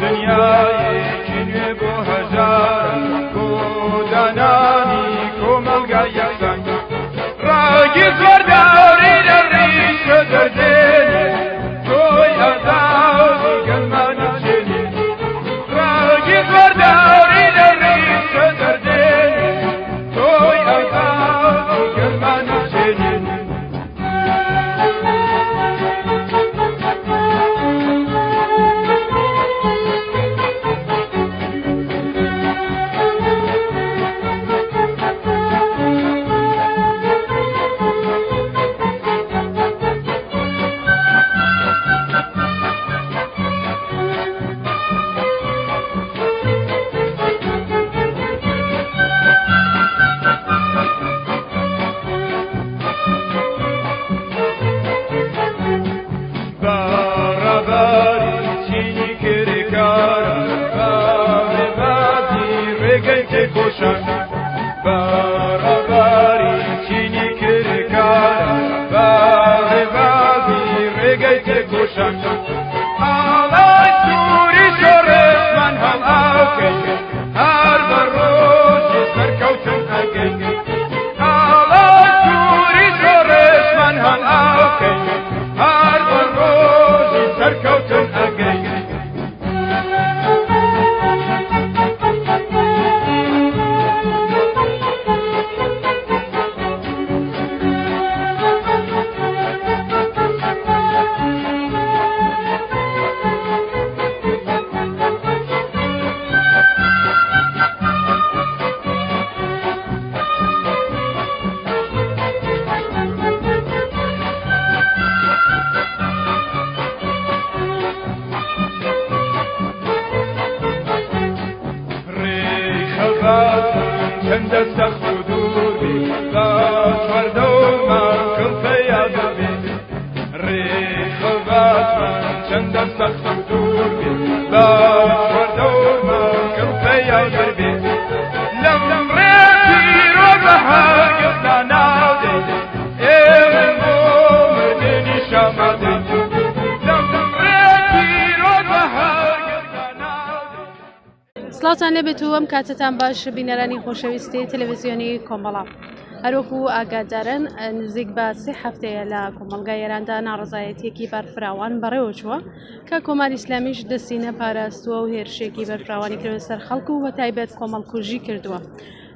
دنیایەکی نوێ بۆ هەژارن بۆ دانانی کۆمەڵگای یەکسان ڕاگی زۆر داوری لە ڕیشە دەردێنێ تۆی ئازادی گەلمانە چێنێ ڕاگی زۆر داوری لە ڕیشە دەردێنێ تۆی ئازادی گەلمانە چێنێ سڵاوتان لێبێت و ئەم کاتتان باش بینەرانی خۆشەویستی تەلەڤیزیۆنی کۆمەڵە. هەروەکو ئاگادارن نزیک بە 3 هەفتەیە لە کۆمەڵگای ئێراندا ناڕزایەتیەکی بەرفراوان بەڕێوە چووە کە کۆماری ئیسلامیش دەستی نەپاراستووە و هێرشێکی بەرفراوانی کردوە سەر خەڵکو و بەتایبەت کۆمەڵکوژی کردووە.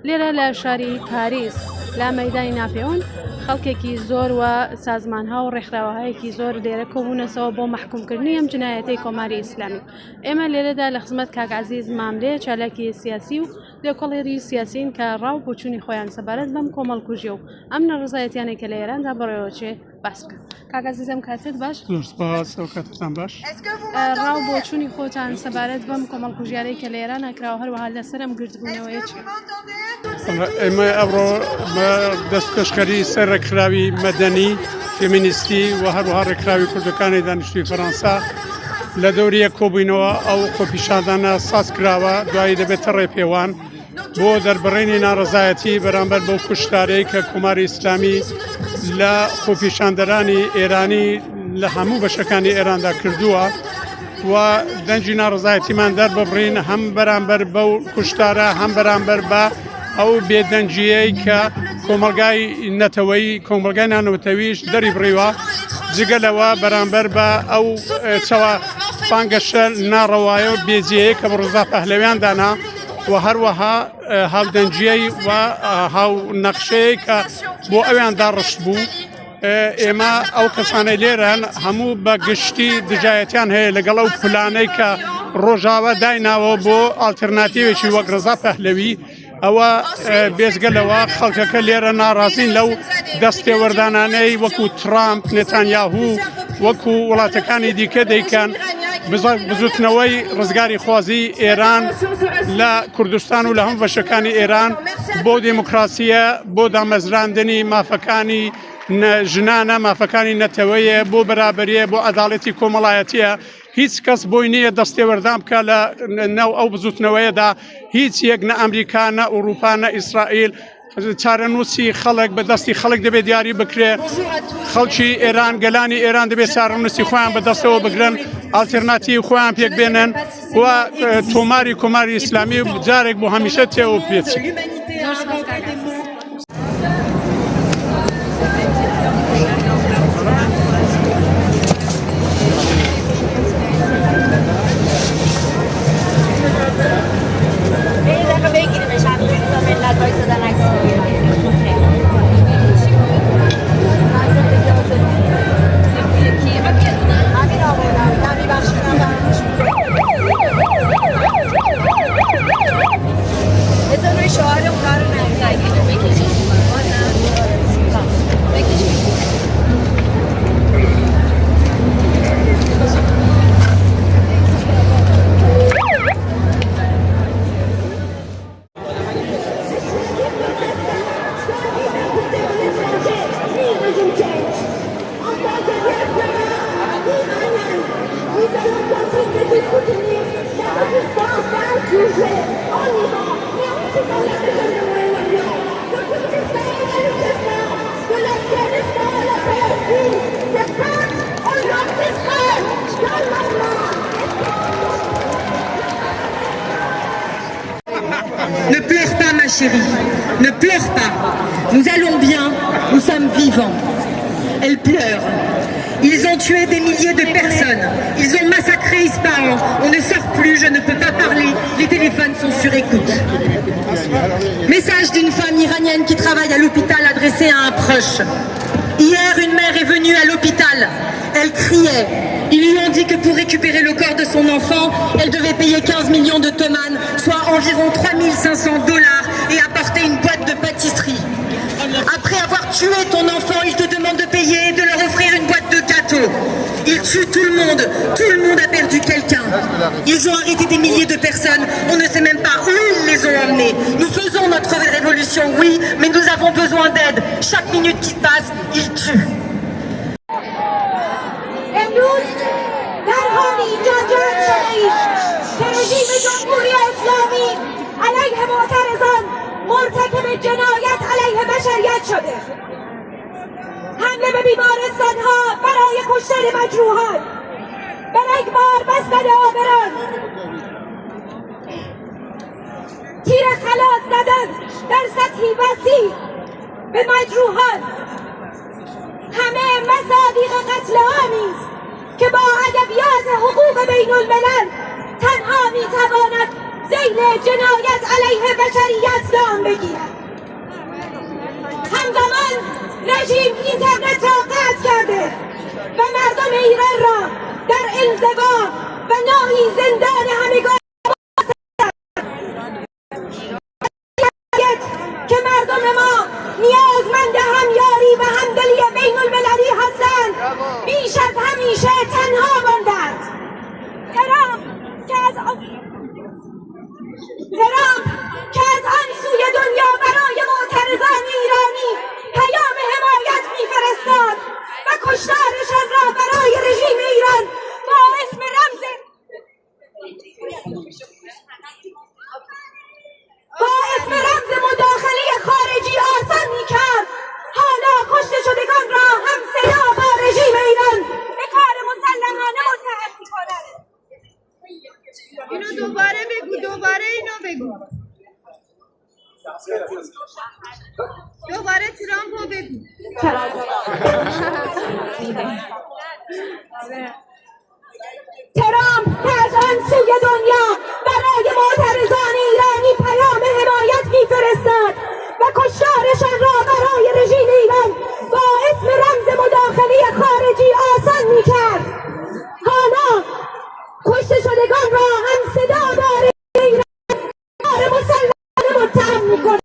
لێرە لە شاری پاریس لا مەیدانی ناپێوان خەڵکێکی زۆر و سازمانها و ڕێکخراوەهایەکی زۆر لێرە کۆبوونەسەوە بۆ مەحکومکردنی ئەم جنایەتەی کۆماری ئیسلامی. ئێمە لێرەدا لە خزمەت کاک عەزیز مامرێ چالاکی سیاسی و لێکۆڵێری سیاسین کە ڕاو بۆچوونی خۆیان سەبارەت بەم کۆمەڵکوژیە و ئەم نەڕزایەتیانێک کە لە ئێراندا بەڕێوەچێ باس بکەن. کاک عەزیز ئەم کاتت باش؟ زۆر سپاس ئەو کاتتان باش. ڕاو بۆچوونی خۆتان سەبارەت بەم کۆمەڵکوژیارەی کە لە ئێران ناکراوە هەروەها لەسەر ئەم گرتبوونەوەیە چی؟ ئێمە ئەوڕۆ دەستکەشکەری سەر ڕێکخراوی مەدەنی فێمینیستی و هەروەها ڕێکخراوی کوردەکانی دانیشتووی فەرەنسا لە دەوریە کۆبووینەوە ئەو خۆپیشاندانە ساز کراوە دوایی دەبێتە ڕێپێوان بۆ دەربڕینی ناڕزایەتی بەرامبەر بەو کوشتارەی کە کۆماری ئیسلامی لە خۆپیشاندەرانی ئێرانی لە هەموو بەشەکانی ئێراندا کردووە و دەنجی ناڕزایەتیمان دەرببڕین هەم بەرامبەر بەو کوشتارە هەم بەرامبەر بە ئەو بێدەنجیەی کە کۆمەلگای نەتەوەی کۆمەلگای نانەوەتەویش دەری بڕیوە جگەلەوە بەرامبەر بە ئەو چاوە پانگەشە ناڕەوایە و بێجیەیە کە بە ڕووزا پەهلەویان دانا و هەروەها هاودەنجیەی و هاو نەخشەیە کە بۆ ئەویان داڕشت بوو. ئێمە ئەو کەسانەی لێرەن هەموو بە گشتی دژایەتیان هەیە لەگەڵ ئەو پلانەی کە ڕۆژاوە دایناوە بۆ ئالترناتیوێکی وەک ڕزا پەهلەوی ئەوە بێزگەلەوە خەڵکەکە لێرە ناڕازین لەو دەستێوەردانانەی وەکو ترامپ نێتانیاهوو وەکو وڵاتەکانی دیکە دەیکەن بزوتنەوەی ڕزگاری خوازی ئێران لە کوردستان و لە هەموو بەشەکانی ئێران بۆ دیموکراسیە بۆ دامەزراندنی مافەکانی ژنانە مافەکانی نەتەوەیە بۆ بەرابەریە بۆ عەداڵەتی کۆمەڵایەتیە هیچ کەس بۆی نییە دەستێوەردان بکە لە ناو ئەو بزوتنەوەیەدا هیچ یەک نە ئەمریکا نە ئەوروپا نە ئیسرائیل چارەنووسی خەڵک بەدەستی خەڵک دەبێت دیاری بکرێ خەڵکی ئێران گەلانی ئێران دەبێت چارەنووسی خۆیان بەدەستەوە بگرن ئالترناتیڤ خۆیان پێک بێنن و تۆماری کۆماری ئیسلامی جارێک بۆ هەمیشە تێوە پێچێت. Ne pleure pas, ma chérie, ne pleure pas. Nous allons bien, nous sommes vivants. Elle pleure. Ils ont tué des milliers de personnes. Ils ont massacré Ispahan. On ne sort plus, je ne peux pas parler. Les téléphones sont sur écoute. Message d'une femme iranienne qui travaille à l'hôpital adressé à un proche. Hier, une mère est venue à l'hôpital. Elle criait. Ils lui ont dit que pour récupérer le corps de son enfant, elle devait payer 15 millions de tomanes, soit environ 3500 $, et apporter une boîte de pâtisserie. Après avoir tué ton enfant, ils te demandent de payer et de leur offrir une boîte de gâteaux. Ils tuent tout le monde a perdu quelqu'un. Ils ont arrêté des milliers de personnes, on ne sait même pas où ils les ont emmenés. Nous faisons notre révolution, oui, mais nous avons besoin d'aide. Chaque minute qui passe, ils tuent. امروز در حال ایجاد شده‌ایم که رژیم جمهوری اسلامی علیه معترضان مرتکب جنایت علیه بشریت شده. حمله به بیمارستان‌ها برای کشتن مجروحان، به رگبار بستن آبران، تیر خلاص زدن در سطحی وسیع به مجروحان، همه مصادیق قتل عامی است که با ادبیات حقوق بین الملل تنها میتواند ذیل جنایت علیه بشریت نام بگیرد. همزمان رژیم اینترنت را قطع کرده و مردم ایران را در انزوا و نوعی زندان همگان که مردم ما نیازمند همیاری و همدلی بین المللی هستند بیش از همیشه تنها ماندند. ترامپ که از آن سوی دنیا برای معترضان ایرانی پیام حمایت میفرستاد و کشتارشان را برای رژیم ایران با اسم رمز مداخله خارجی آسان میکرد، حالا کشته شدگان را هم صدا با رژیم ایران به کار مسلحانه متهم میکند. اینو دوباره بگو، دوباره اینو بگو، دوباره ترامپو بگو. ترامپ که از آن سوی دنیا برای معترضان ایرانی پیام حمایت میفرستاد و کشتارشان را برای رژیم ایران با اسم رمز مداخله خارجی آسان میکرد، حالا کشته شدگان را هم صدا دار ایران کار مسلحانه متهم میکند.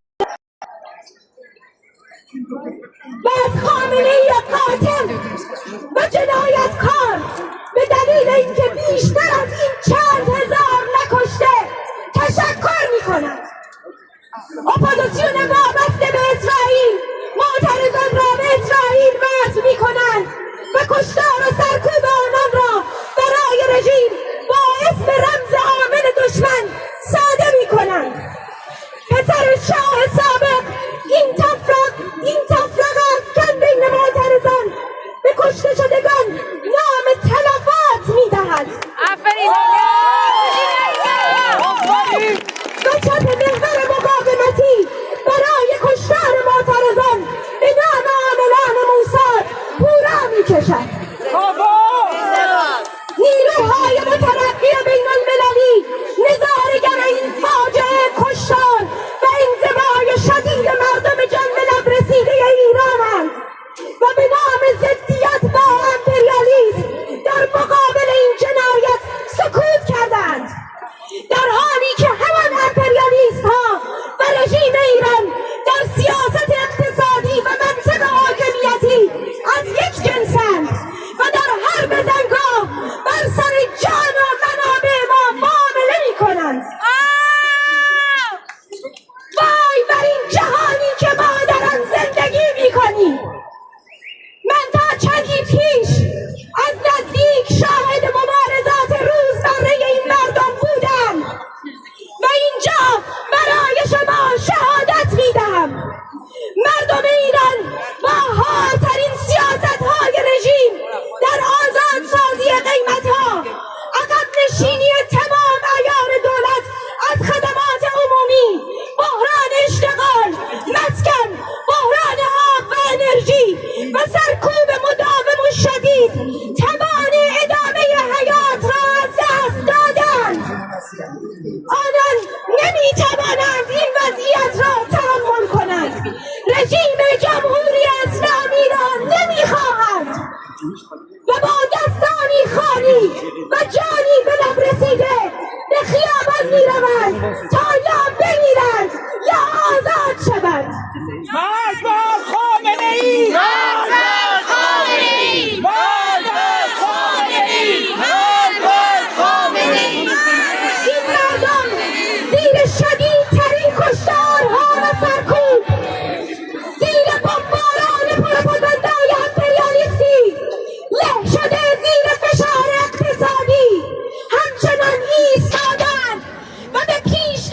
و از خامنه‌ای قاتل و جنایتکار به دلیل اینکه بیشتر از این 4000 در حالی که همان امپریالیست ها و رژیم ایران در سیاست اقتصادی و منطق حاکمیتی از یک جنسند و در هر بزنگاه بر سر جان و منابع ما معامله میکنند. وای بر این جهانی که ما در آن زندگی میکنیم. من تا چندی پیش از نزدیک شاهد مبارزات روزمره این مردم بودم و اینجا برای شما شهادت میدهم. مردم ایران با حادترین سیاست‌های رژیم در آزادسازی قیمت‌ها، عقب نشینی تمام اعیان دولت از خدمات عمومی، بحران اشتغال، مسکن، بحران آب و انرژی و سرکوب مداوم و شدید توان ادامه حیات را از دست دادند. آنان نمیتوانند این وضعیت را تحمل کنند. رژیم جمهوری اسلامی را نمیخواهند و با دستانی خالی و جانی به لب رسیده به خیابان میروند تا یا بمیرند یا آزاد شوند. مرگ بر خامنه‌ای! مرگ بر خامنه‌ای! مرگ بر خامنه‌ای! مرگ بر خامنه‌ای! این مردم زیر شدیدترین کشتارها و سرکوب، زیر بمباران پروپاگاندای امپریالیستی له شده، زیر فشار اقتصادی همچنان ایستادند و به پیش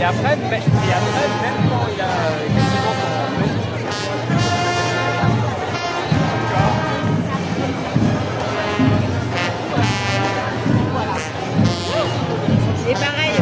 après, même quand il a quasiment Et pareil,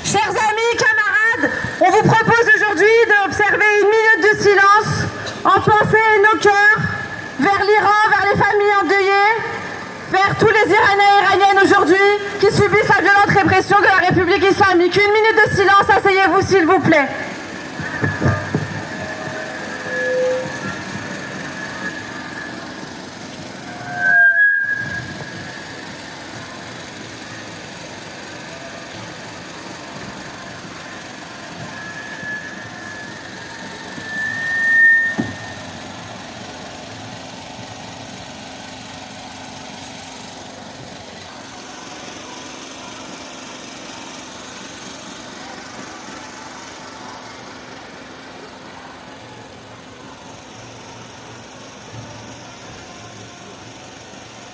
Chers amis, camarades, on vous propose aujourd'hui d'observer une minute de silence en pensée nos cœurs vers l'Iran, vers les familles endeuillées, vers tous les Iraniens et Iraniennes aujourd'hui qui subissent la violente répression de la République islamique. Une minute de silence, asseyez-vous s'il vous plaît.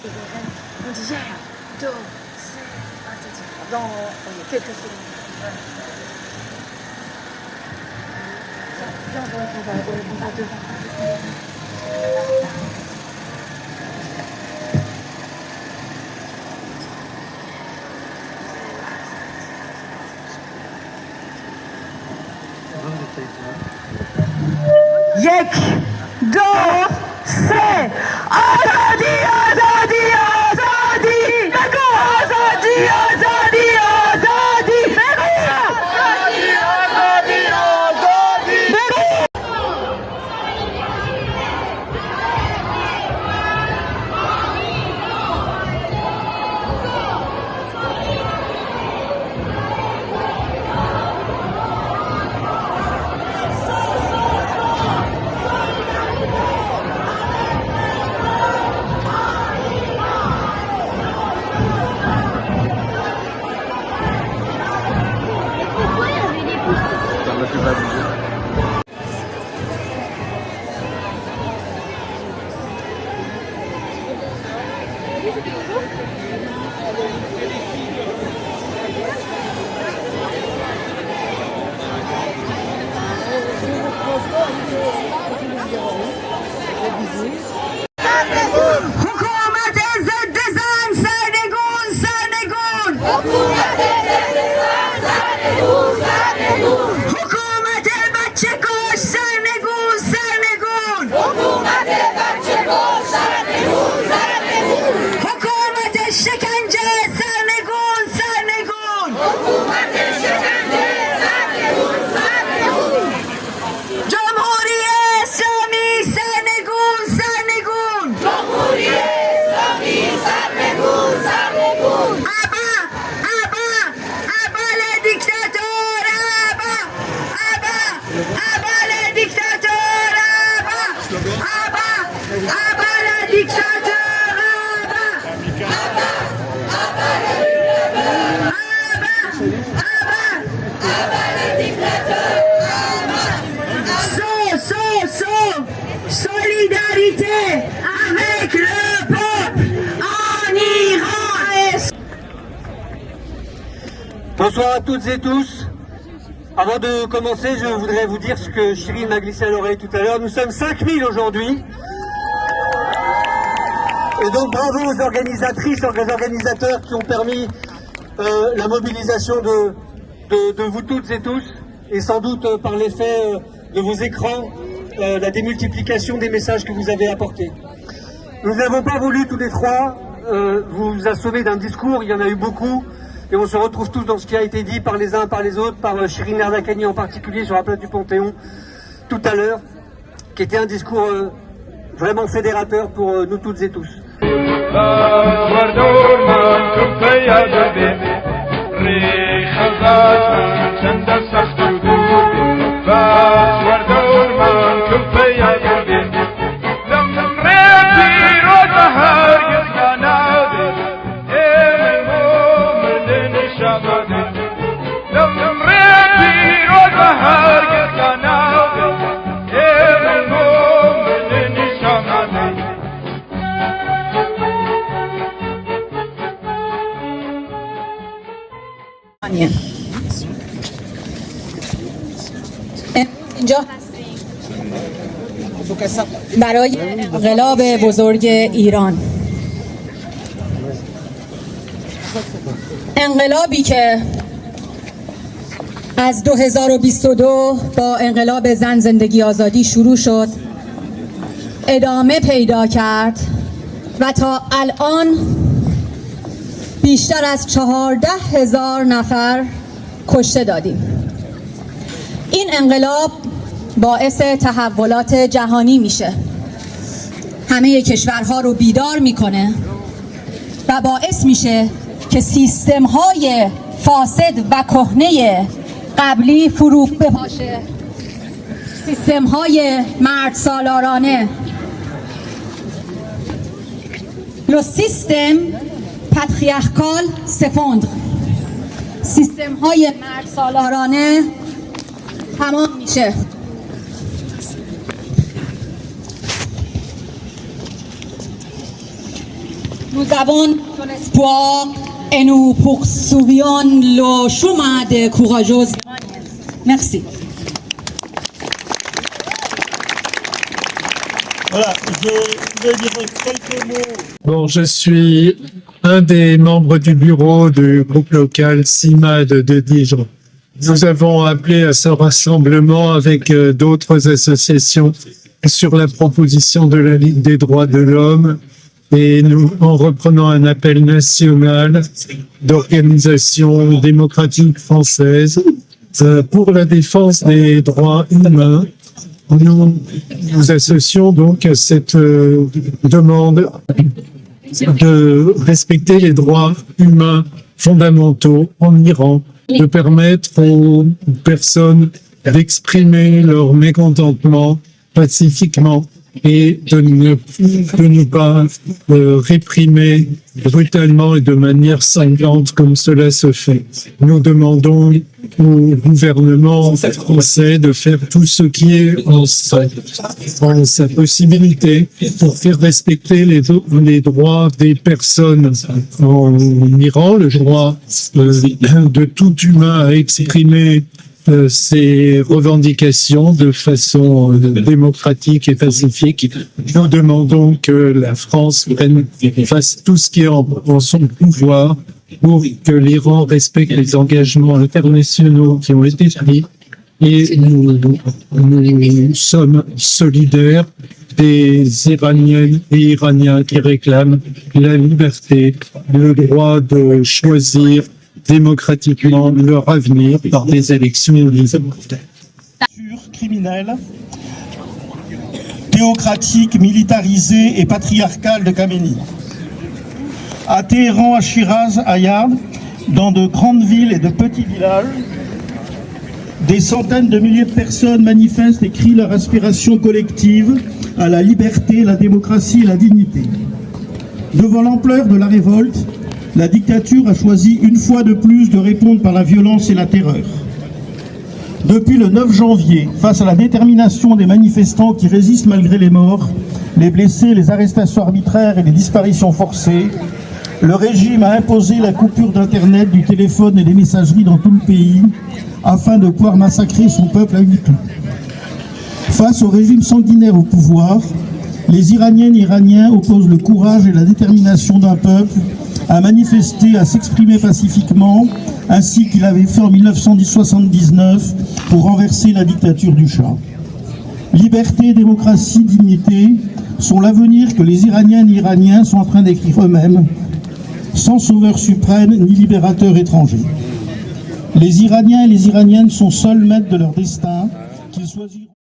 On dit hier, do, c'est, dans quelques secondes. Viens, on va devant. Yek, do, c'est, azadi, azadi, azadi, d'accord, azadi, azadi, azadi, azadi, azadi, azadi. حکومت ضد زن سرنگون سرنگون حکومت بچه کش سرنگون سرنگون حکومت Bonsoir à toutes et tous. Avant de commencer, je voudrais vous dire ce que Chirine m'a glissé à l'oreille tout à l'heure. Nous sommes 5000 aujourd'hui. Et donc bravo aux organisatrices, aux organisateurs qui ont permis la mobilisation de vous toutes et tous. Et sans doute par l'effet de vos écrans, la démultiplication des messages que vous avez apportés. Nous n'avons pas voulu tous les trois vous assommer d'un discours, il y en a eu beaucoup. Et on se retrouve tous dans ce qui a été dit par les uns, par les autres, par Chirine Erdakani en particulier sur la place du Panthéon tout à l'heure, qui était un discours vraiment fédérateur pour nous toutes et tous. اینجا برای انقلاب بزرگ ایران، انقلابی که از 2022 با انقلاب زن زندگی آزادی شروع شد، ادامه پیدا کرد و تا الان بیشتر از 14,000 نفر کشته دادیم. این انقلاب باعث تحولات جهانی میشه، همه کشورها رو بیدار میکنه و باعث میشه که سیستم‌های فاسد و کهنه قبلی فرو بپاشه، سیستم‌های مرد سالارانه. Le système patriarcal s'effondre. سیستم‌های مرد سالارانه تمام میشه. Nous avons un espoir et nous poursuivons le chemin des courageuses. Merci. Voilà, je dirais quelques mots. Bon, je suis un des membres du bureau du groupe local CIMAD de Dijon. Nous avons appelé à ce rassemblement avec d'autres associations sur la proposition de la Ligue des droits de l'homme et nous, en reprenant un appel national d'organisations démocratiques françaises pour la défense des droits humains. Nous associons donc à cette demande de respecter les droits humains fondamentaux en Iran, de permettre aux personnes d'exprimer leur mécontentement pacifiquement et de ne pas réprimer brutalement et de manière sanglante comme cela se fait. Nous demandons au gouvernement français de faire tout ce qui est en sa possibilité pour faire respecter les droits des personnes en Iran, le droit de tout humain à exprimer ces revendications de façon démocratique et pacifique. Nous demandons que la France fasse tout ce qui est en son pouvoir pour que l'Iran respecte les engagements internationaux qui ont été pris et nous sommes solidaires des Iraniennes et Iraniens qui réclament la liberté, le droit de choisir démocratiquement leur avenir par des élections libres. Criminelle, théocratique, militarisée et patriarcale de Khamenei. À Téhéran, à Shiraz, à Yard, dans de grandes villes et de petits villages, des centaines de milliers de personnes manifestent et crient leur aspiration collective à la liberté, la démocratie et la dignité. Devant l'ampleur de la révolte, la dictature a choisi une fois de plus de répondre par la violence et la terreur. Depuis le 9 janvier, face à la détermination des manifestants qui résistent malgré les morts, les blessés, les arrestations arbitraires et les disparitions forcées, Le régime a imposé la coupure d'Internet, du téléphone et des messageries dans tout le pays afin de pouvoir massacrer son peuple à huis clos. Face au régime sanguinaire au pouvoir, les Iraniennes et Iraniens opposent le courage et la détermination d'un peuple à manifester, à s'exprimer pacifiquement, ainsi qu'il avait fait en 1979 pour renverser la dictature du Shah. Liberté, démocratie, dignité sont l'avenir que les Iraniennes et Iraniens sont en train d'écrire eux-mêmes, sans sauveur suprême ni libérateur étranger. Les Iraniens et les Iraniennes sont seuls maîtres de leur destin, qu'ils choisiront.